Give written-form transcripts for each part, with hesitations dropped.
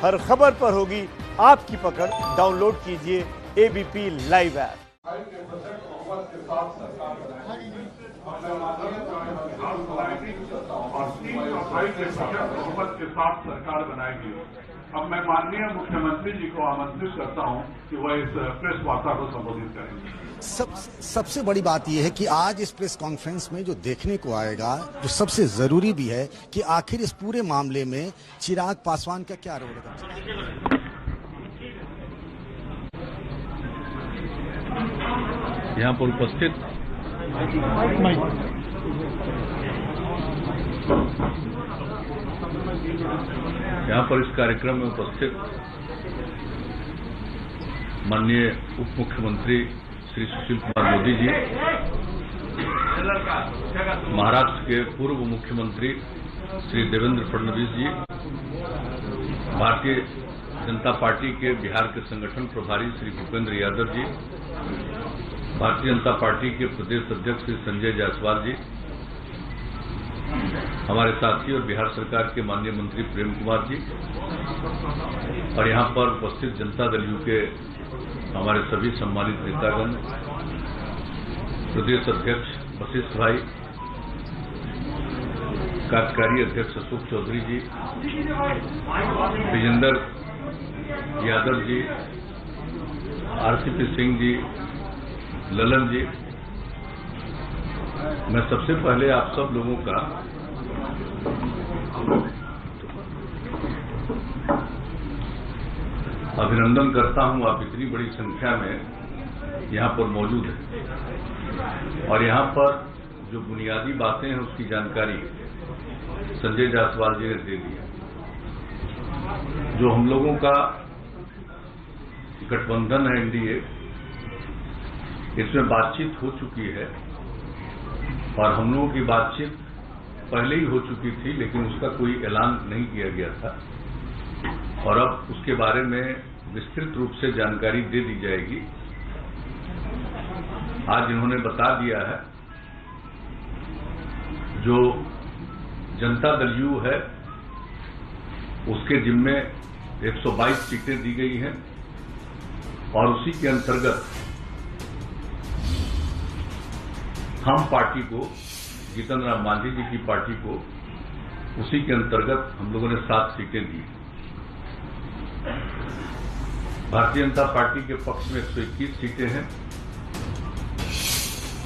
हर खबर पर होगी आपकी पकड़। डाउनलोड कीजिए एबीपी लाइव ऐप। के साथ सरकार बनाएगी। अब मैं माननीय मुख्यमंत्री जी को आमंत्रित करता हूं कि वह इस प्रेस वार्ता को संबोधित करेंगे। सबसे बड़ी बात यह है कि आज इस प्रेस कॉन्फ्रेंस में जो देखने को आएगा, जो सबसे जरूरी भी है कि आखिर इस पूरे मामले में चिराग पासवान का क्या रोल है। यहाँ पर उपस्थित इस कार्यक्रम में उपस्थित माननीय उप मुख्यमंत्री श्री सुशील कुमार मोदी जी, महाराष्ट्र के पूर्व मुख्यमंत्री श्री देवेंद्र फडणवीस जी, भारतीय जनता पार्टी के बिहार के संगठन प्रभारी श्री भूपेंद्र यादव जी, भारतीय जनता पार्टी के प्रदेश अध्यक्ष श्री संजय जायसवाल जी, हमारे साथी और बिहार सरकार के माननीय मंत्री प्रेम कुमार जी, और यहाँ पर उपस्थित जनता दल यू के हमारे सभी सम्मानित नेतागण, प्रदेश अध्यक्ष वशिष्ठ भाई, कार्यकारी अध्यक्ष अशोक चौधरी जी, विजेंद्र यादव जी, आरसीपी सिंह जी, ललन जी, मैं सबसे पहले आप सब लोगों का अभिनंदन करता हूं। आप इतनी बड़ी संख्या में यहां पर मौजूद हैं और यहां पर जो बुनियादी बातें हैं उसकी जानकारी संजय जायसवाल जी ने दे दी। जो हम लोगों का गठबंधन है एनडीए, इसमें बातचीत हो चुकी है और हम लोगों की बातचीत पहले ही हो चुकी थी, लेकिन उसका कोई ऐलान नहीं किया गया था और अब उसके बारे में विस्तृत रूप से जानकारी दे दी जाएगी। आज इन्होंने बता दिया है, जो जनता दल यू है उसके जिम्मे 122 सीटें दी गई हैं और उसी के अंतर्गत हम पार्टी को, जीतन राम मांझी जी की पार्टी को, उसी के अंतर्गत हम लोगों ने 7 सीटें दी। भारतीय जनता पार्टी के पक्ष में 121 सीटें हैं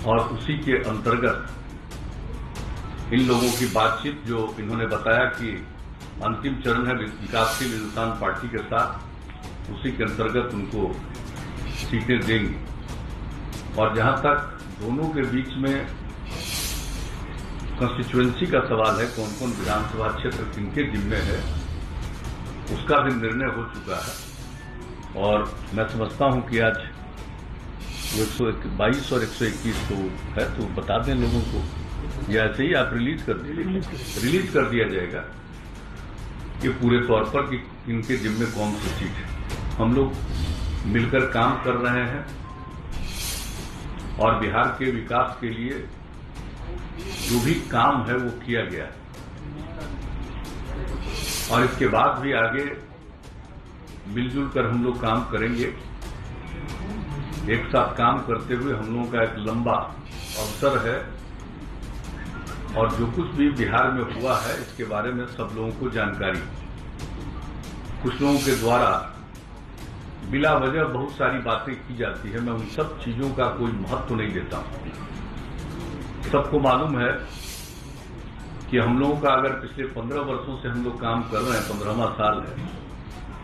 और उसी के अंतर्गत इन लोगों की बातचीत, जो इन्होंने बताया कि अंतिम चरण है विकासशील इंसान पार्टी के साथ, उसी के अंतर्गत उनको सीटें देंगी। और जहां तक दोनों के बीच में कंस्टिट्यूएंसी का सवाल है, कौन कौन विधानसभा क्षेत्र किनके जिम्मे है, उसका भी निर्णय हो चुका है और मैं समझता हूं कि आज 122 और 121 तो है, तो बता दें लोगों को, या ऐसे ही आप रिलीज कर दिया जाएगा कि पूरे तौर पर कि इनके जिम्मे कौन सी सीट है। हम लोग मिलकर काम कर रहे हैं और बिहार के विकास के लिए जो भी काम है वो किया गया है और इसके बाद भी आगे मिलजुल कर हम लोग काम करेंगे। एक साथ काम करते हुए हम लोगों का एक लंबा अवसर है और जो कुछ भी बिहार में हुआ है इसके बारे में सब लोगों को जानकारी। कुछ लोगों के द्वारा बिला वजह बहुत सारी बातें की जाती है, मैं उन सब चीजों का कोई महत्व नहीं देता हूं। सबको मालूम है कि हम लोगों का अगर पिछले 15 वर्षों से हम लोग काम कर रहे हैं, 15वां साल है,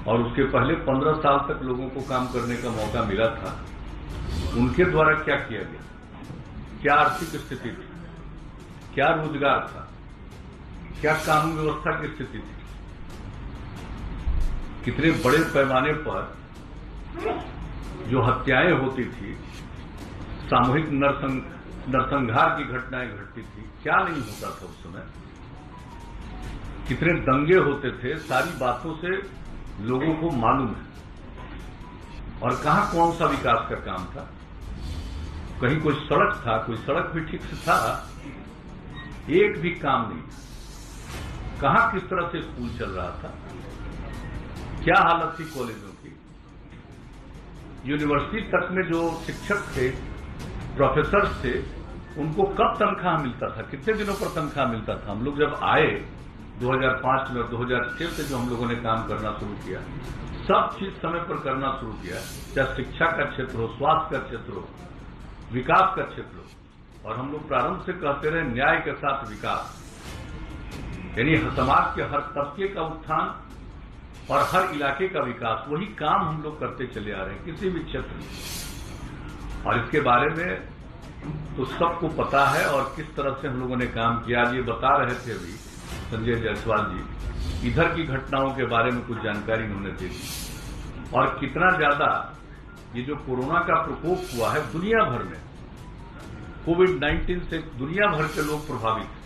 और उसके पहले 15 साल तक लोगों को काम करने का मौका मिला था, उनके द्वारा क्या किया गया, क्या आर्थिक स्थिति थी, क्या रोजगार था, क्या कानून व्यवस्था की स्थिति थी, कितने बड़े पैमाने पर जो हत्याएं होती थी, सामूहिक नरसंहार की घटनाएं घटती थी, क्या नहीं होता था उस समय, कितने दंगे होते थे, सारी बातों से लोगों को मालूम है। और कहां कौन सा विकास का काम था, कहीं कोई सड़क था, कोई सड़क भी ठीक से था, एक भी काम नहीं। कहां किस तरह से स्कूल चल रहा था, क्या हालत थी कॉलेजों की। यूनिवर्सिटी तक में जो शिक्षक थे, प्रोफेसर थे, उनको कब तनख्वाह मिलता था, कितने दिनों पर तनख्वाह मिलता था। हम लोग जब आए 2005 में और 2006 से जो हम लोगों ने काम करना शुरू किया, सब चीज समय पर करना शुरू किया, चाहे शिक्षा का क्षेत्र हो, स्वास्थ्य का क्षेत्र हो, विकास का क्षेत्र हो। और हम लोग प्रारंभ से कहते रहे न्याय के साथ विकास, यानी समाज के हर तबके का उत्थान और हर इलाके का विकास, वही काम हम लोग करते चले आ रहे हैं किसी भी क्षेत्र में। और इसके बारे में तो सबको पता है और किस तरह से हम लोगों ने काम किया। ये बता रहे थे अभी संजय जायसवाल जी, इधर की घटनाओं के बारे में कुछ जानकारी उन्होंने दे दी। और कितना ज्यादा ये जो कोरोना का प्रकोप हुआ है दुनिया भर में, कोविड-19 से दुनिया भर के लोग प्रभावित,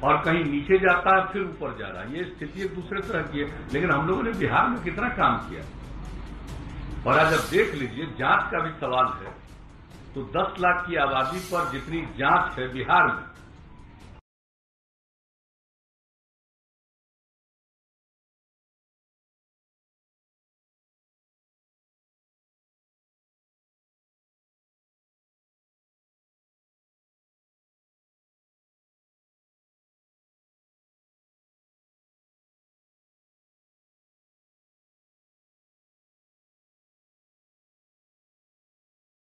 और कहीं नीचे जाता है फिर ऊपर जा रहा है। ये स्थिति एक दूसरे तरह की है, लेकिन हम लोगों ने बिहार में कितना काम किया। और आज आप देख लीजिए, जांच का भी सवाल है, तो 10 लाख की आबादी पर जितनी जांच है बिहार में,